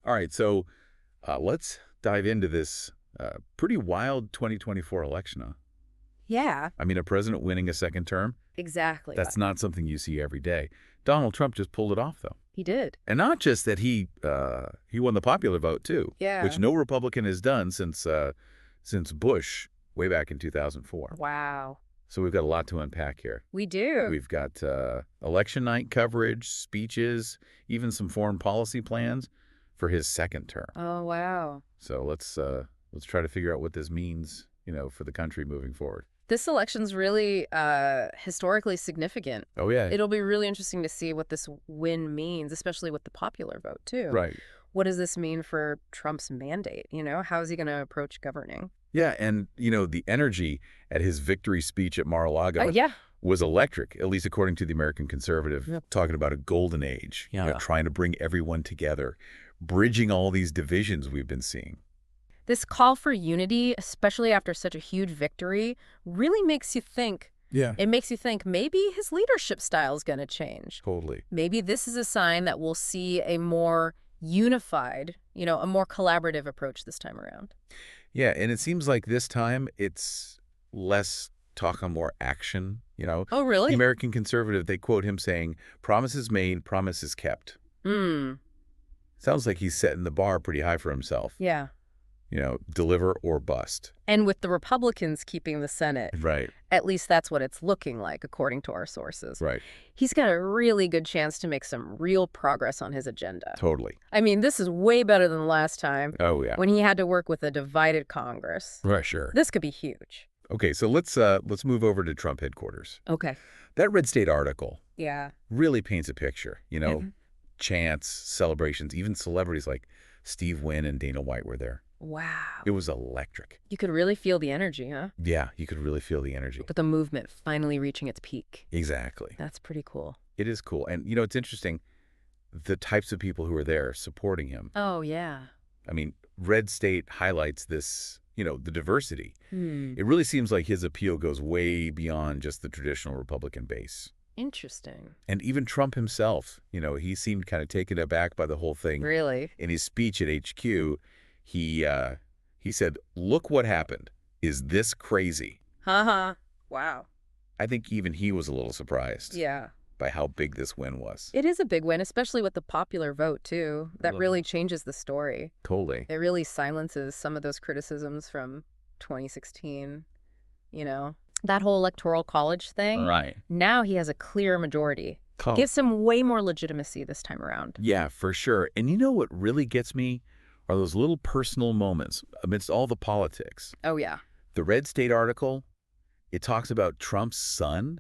All right, so let's dive into this pretty wild 2024 election. Huh? Yeah, I mean, a president winning a second term, exactly. that's not something you see every day. Donald Trump just pulled it off, though. He did. And not just that he won the popular vote, too, which Yeah. no Republican has done since Bush way back in 2004. Wow. So we've got a lot to unpack here. We do. We've got election night coverage, speeches, even some foreign policy plans for his second term. Oh, wow. So let's try to figure out what this means, for the country moving forward. This election's really historically significant. Oh, yeah. It'll be really interesting to see what this win means, especially with the popular vote, too. Right. What does this mean for Trump's mandate? How is he going to approach governing? Yeah, and, the energy at his victory speech at Mar-a-Lago Yeah. was electric, at least according to the American Conservative, Yep. talking about a golden age, Yeah. trying to bring everyone together, bridging all these divisions we've been seeing. This call for unity, especially after such a huge victory, really makes you think. Yeah. It makes you think maybe his leadership style is going to change. Totally. Maybe this is a sign that we'll see a more unified, a more collaborative approach this time around. Yeah, and it seems like this time it's less talk and more action, Oh, really? The American Conservative, they quote him saying, "Promises made, promises kept." Sounds like he's setting the bar pretty high for himself. Yeah. Deliver or bust. And with the Republicans keeping the Senate, Right. at least that's what it's looking like, according to our sources. Right. He's got a really good chance to make some real progress on his agenda. Totally. I mean, this is way better than last time Oh, yeah. when he had to work with a divided Congress. Right, sure. This could be huge. Okay, so let's move over to Trump headquarters. Okay. That RedState article Yeah. really paints a picture, Mhm. chants, celebrations, even celebrities like Steve Wynn and Dana White were there. Wow. It was electric. You could really feel the energy, huh? Yeah, you could really feel the energy. But the movement finally reaching its peak. Exactly. That's pretty cool. It is cool. And, it's interesting, the types of people who are there supporting him. Oh, yeah. I mean, Red State highlights this, the diversity. Hmm. It really seems like his appeal goes way beyond just the traditional Republican base. Interesting. And even Trump himself, he seemed kind of taken aback by the whole thing. Really? In his speech at HQ, he said, "Look what happened. Is this crazy?" Uh-huh. Wow. I think even he was a little surprised Yeah. by how big this win was. It is a big win, especially with the popular vote, too. That Love really changes the story. Totally. It really silences some of those criticisms from 2016, That whole electoral college thing. Right. Now he has a clear majority. Oh. Gives him way more legitimacy this time around. Yeah, for sure. And what really gets me are those little personal moments amidst all the politics. Oh, yeah. The Red State article, it talks about Trump's son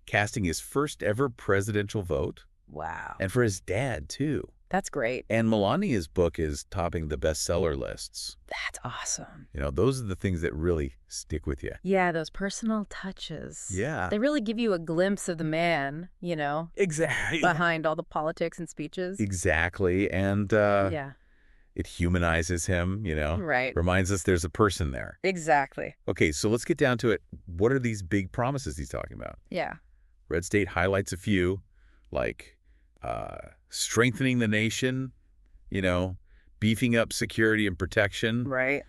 casting his first ever presidential vote. Wow. And for his dad, too. That's great. And Melania's book is topping the bestseller lists. That's awesome. Those are the things that really stick with you. Yeah, those personal touches. Yeah. They really give you a glimpse of the man, Exactly. behind all the politics and speeches. Exactly. And Yeah. it humanizes him, Right. reminds us there's a person there. Exactly. Okay, so let's get down to it. What are these big promises he's talking about? Yeah. Red State highlights a few, like strengthening the nation, beefing up security and protection, Right.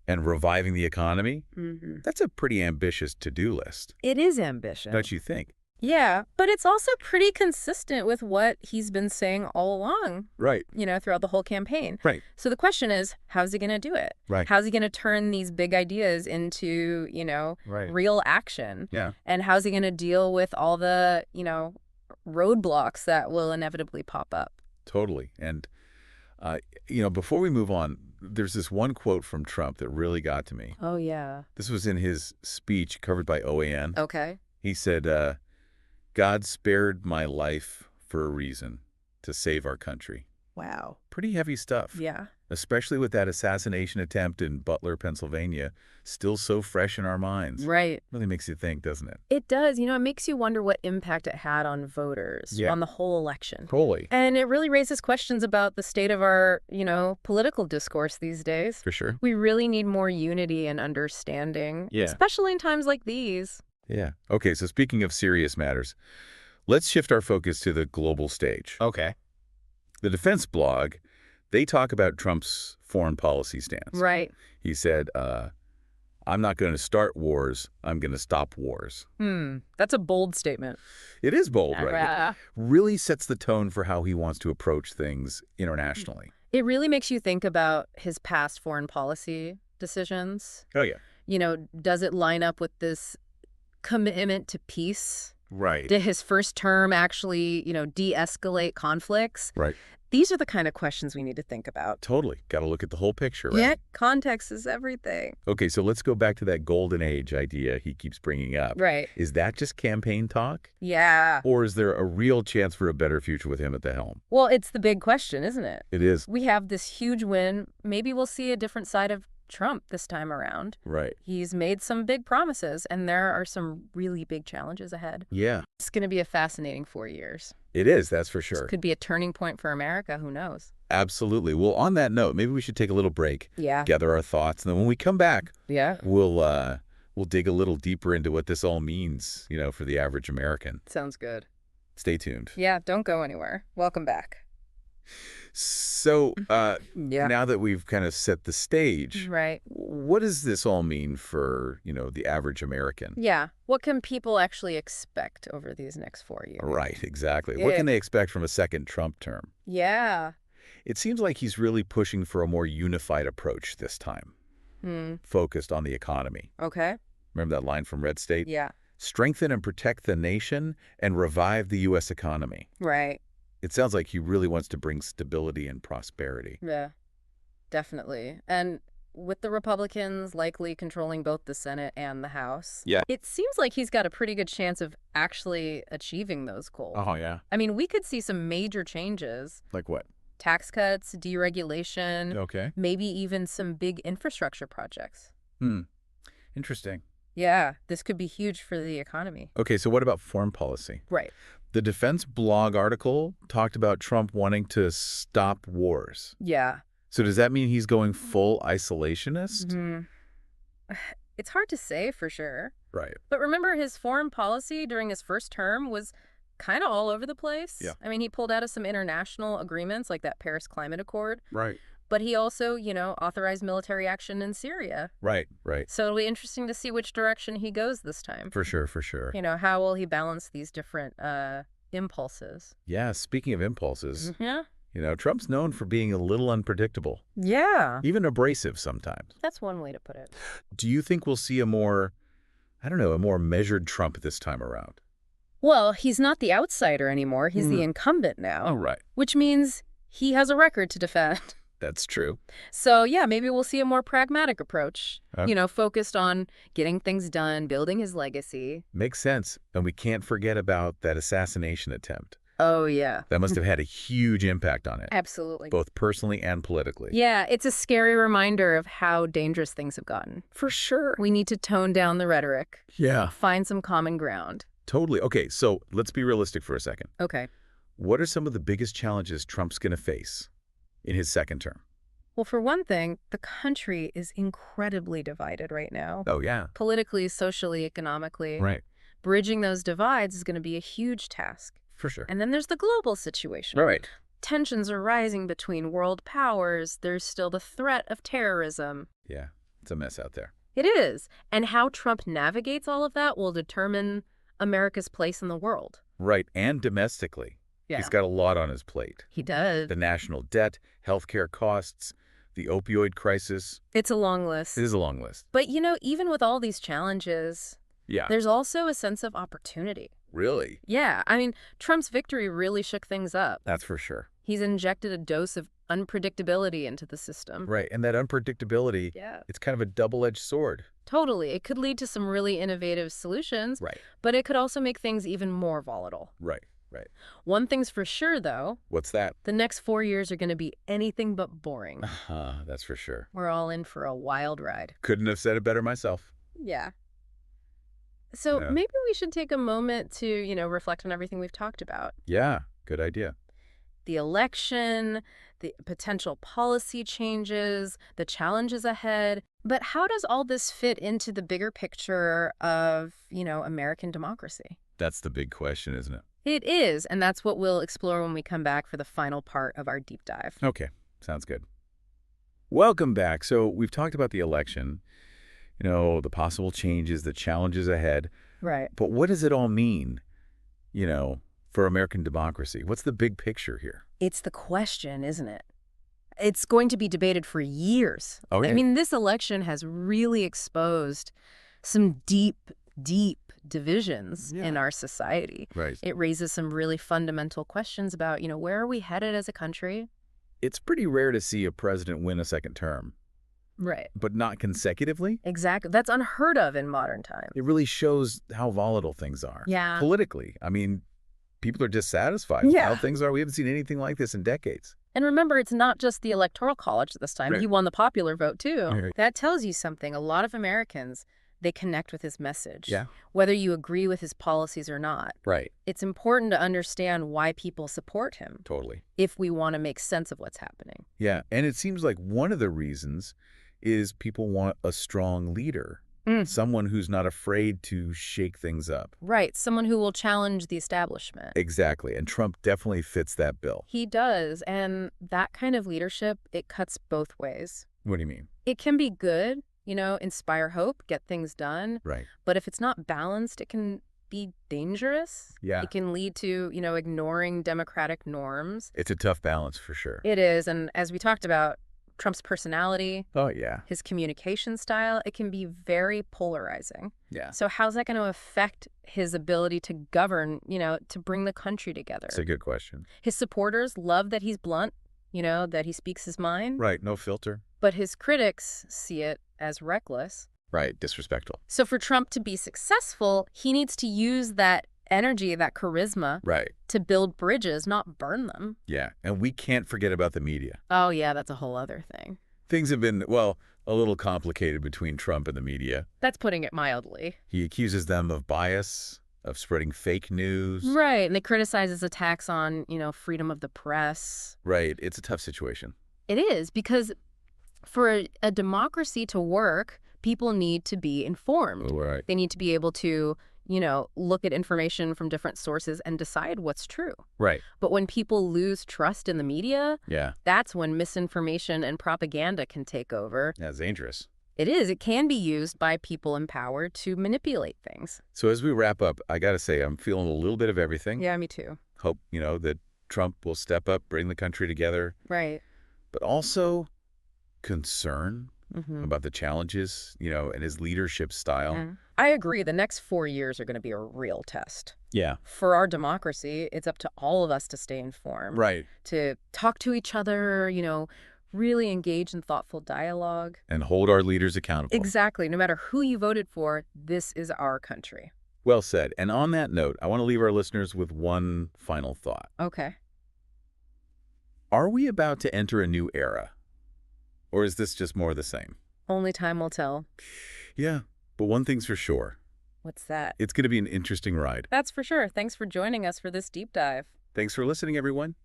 and reviving the economy. Mm-hmm. That's a pretty ambitious to-do list, It is ambitious. don't you think? Yeah, but it's also pretty consistent with what he's been saying all along, Right. throughout the whole campaign. Right. So the question is, how's he going to do it? Right. How's he going to turn these big ideas into, Right. real action? Yeah. And how's he going to deal with all the, roadblocks that will inevitably pop up? Totally. And, before we move on, there's this one quote from Trump that really got to me. Oh, yeah. This was in his speech covered by OAN. Okay. He said, "God spared my life for a reason, to save our country." Wow. Pretty heavy stuff. Yeah. Especially with that assassination attempt in Butler, Pennsylvania, still so fresh in our minds. Right. Really makes you think, doesn't it? It does. It makes you wonder what impact it had on voters, Yeah. on the whole election. Totally. And it really raises questions about the state of our, political discourse these days. For sure. We really need more unity and understanding, Yeah. especially in times like these. Yeah. Okay, so speaking of serious matters, let's shift our focus to the global stage. Okay. The defense blog, They talk about Trump's foreign policy stance. Right. He said, I'm not going to start wars. I'm going to stop wars. That's a bold statement. It is bold, right? Yeah. It really sets the tone for how he wants to approach things internationally. It really makes you think about his past foreign policy decisions. Oh, yeah. Does it line up with this commitment to peace? Right. Did his first term actually, de-escalate conflicts? Right. These are the kind of questions we need to think about. Totally. Got to look at the whole picture, right? Yeah, context is everything. Okay, so let's go back to that golden age idea he keeps bringing up. Right. Is that just campaign talk? Yeah. Or is there a real chance for a better future with him at the helm? Well, it's the big question, isn't it? It is. We have this huge win. Maybe we'll see a different side of Trump this time around. Right. He's made some big promises, and there are some really big challenges ahead. Yeah. It's going to be a fascinating 4 years. It is, that's for sure. This could be a turning point for America. Who knows? Absolutely. Well, on that note, maybe we should take a little break, Yeah. gather our thoughts, and then when we come back, Yeah. we'll dig a little deeper into what this all means, for the average American. Sounds good. Stay tuned. Yeah, don't go anywhere. Welcome back. So, Yeah. now that we've kind of set the stage, Right. what does this all mean for, the average American? Yeah. What can people actually expect over these next 4 years? Right, exactly. What can they expect from a second Trump term? Yeah. It seems like he's really pushing for a more unified approach this time, focused on the economy. Okay. Remember that line from RedState? Yeah. Strengthen and protect the nation and revive the U.S. economy. Right. It sounds like he really wants to bring stability and prosperity. Yeah. Definitely. And with the Republicans likely controlling both the Senate and the House, Yeah. it seems like he's got a pretty good chance of actually achieving those goals. Oh, yeah. I mean, we could see some major changes. Like what? Tax cuts, deregulation, Okay. maybe even some big infrastructure projects. Interesting. Yeah, this could be huge for the economy. Okay, so what about foreign policy? Right. The Defense blog article talked about Trump wanting to stop wars. Yeah. So does that mean he's going full isolationist? It's hard to say for sure. Right. But remember, his foreign policy during his first term was kind of all over the place. Yeah. I mean, he pulled out of some international agreements like that Paris Climate Accord. Right. But he also, authorized military action in Syria. Right, right. So it'll be interesting to see which direction he goes this time. For sure, for sure. How will he balance these different impulses? Yeah, speaking of impulses, Yeah. Trump's known for being a little unpredictable, Yeah. even abrasive sometimes. That's one way to put it. Do you think we'll see a more measured Trump this time around? Well, he's not the outsider anymore. He's the incumbent now. Oh, right. Which means he has a record to defend. That's true. So, yeah, maybe we'll see a more pragmatic approach, Okay. Focused on getting things done, building his legacy. Makes sense. And we can't forget about that assassination attempt. Oh, yeah. That must have had a huge impact on it, Absolutely. both personally and politically. Yeah, it's a scary reminder of how dangerous things have gotten. For sure. We need to tone down the rhetoric, Yeah. find some common ground. Totally. Okay, so let's be realistic for a second. Okay. What are some of the biggest challenges Trump's going to face in his second term? Well, for one thing, the country is incredibly divided right now. Oh, yeah. Politically, socially, economically. Right. Bridging those divides is going to be a huge task. For sure. And then there's the global situation. Right. Tensions are rising between world powers. There's still the threat of terrorism. Yeah, it's a mess out there. It is. And how Trump navigates all of that will determine America's place in the world. Right, and domestically. Yeah. He's got a lot on his plate. He does. The national debt, healthcare costs, the opioid crisis. It's a long list. It is a long list. But, even with all these challenges, Yeah. there's also a sense of opportunity. Really? Yeah, I mean, Trump's victory really shook things up. That's for sure. He's injected a dose of unpredictability into the system. Right, and that unpredictability, Yeah. it's kind of a double-edged sword. Totally. It could lead to some really innovative solutions, Right. but it could also make things even more volatile. Right, right. One thing's for sure, though, What's that? the next 4 years are going to be anything but boring. That's for sure. We're all in for a wild ride. Couldn't have said it better myself. Yeah. So Yeah. maybe we should take a moment to, reflect on everything we've talked about. Yeah, good idea. The election, the potential policy changes, the challenges ahead. But how does all this fit into the bigger picture of, American democracy? That's the big question, isn't it? It is, and that's what we'll explore when we come back for the final part of our deep dive. Okay. Sounds good. Welcome back. So we've talked about the election, the possible changes, the challenges ahead. Right. But what does it all mean, you know, for American democracy? What's the big picture here? It's the question, isn't it? It's going to be debated for years. Oh, I yeah. mean, this election has really exposed some deep, deep divisions in our society. Right. It raises some really fundamental questions about, where are we headed as a country? It's pretty rare to see a president win a second term, Right. but not consecutively. Exactly. That's unheard of in modern times. It really shows how volatile things are. Yeah. Politically. I mean, people are dissatisfied with Yeah. how things are. We haven't seen anything like this in decades. And remember, it's not just the Electoral College this time. Right. He won the popular vote, too. Right. That tells you something. A lot of Americans, they connect with his message. Yeah. Whether you agree with his policies or not. Right. It's important to understand why people support him Totally. if we want to make sense of what's happening. Yeah. And it seems like one of the reasons is people want a strong leader, someone who's not afraid to shake things up. Right. Someone who will challenge the establishment. Exactly. And Trump definitely fits that bill. He does. And that kind of leadership, it cuts both ways. What do you mean? It can be good, inspire hope, get things done. Right. But if it's not balanced, it can be dangerous. Yeah. It can lead to, ignoring democratic norms. It's a tough balance for sure. It is. And as we talked about, Trump's personality, Oh, yeah. his communication style, it can be very polarizing. Yeah. So how's that going to affect his ability to govern, to bring the country together? It's a good question. His supporters love that he's blunt, that he speaks his mind. Right. No filter. But his critics see it as reckless. Right. Disrespectful. So for Trump to be successful, he needs to use that energy, that charisma, Right. to build bridges, not burn them. Yeah. And we can't forget about the media. Oh, yeah, that's a whole other thing. Things have been, well, a little complicated between Trump and the media. That's putting it mildly. He accuses them of bias, of spreading fake news. Right, and they criticize his attacks on, freedom of the press. Right. It's a tough situation. It is, because for a democracy to work, people need to be informed. Right. They need to be able to, look at information from different sources and decide what's true. Right. But when people lose trust in the media, Yeah. that's when misinformation and propaganda can take over. That's dangerous. It is. It can be used by people in power to manipulate things. So as we wrap up, I got to say, I'm feeling a little bit of everything. Yeah, me too. Hope, that Trump will step up, bring the country together, Right. but also concern Mm-hmm. about the challenges, and his leadership style. I agree. The next 4 years are going to be a real test. Yeah. For our democracy, it's up to all of us to stay informed. Right. To talk to each other, really engage in thoughtful dialogue. And hold our leaders accountable. Exactly. No matter who you voted for, this is our country. Well said. And on that note, I want to leave our listeners with one final thought. Okay. Are we about to enter a new era? Or is this just more of the same? Only time will tell. Yeah, but one thing's for sure. What's that? It's going to be an interesting ride. That's for sure. Thanks for joining us for this deep dive. Thanks for listening, everyone.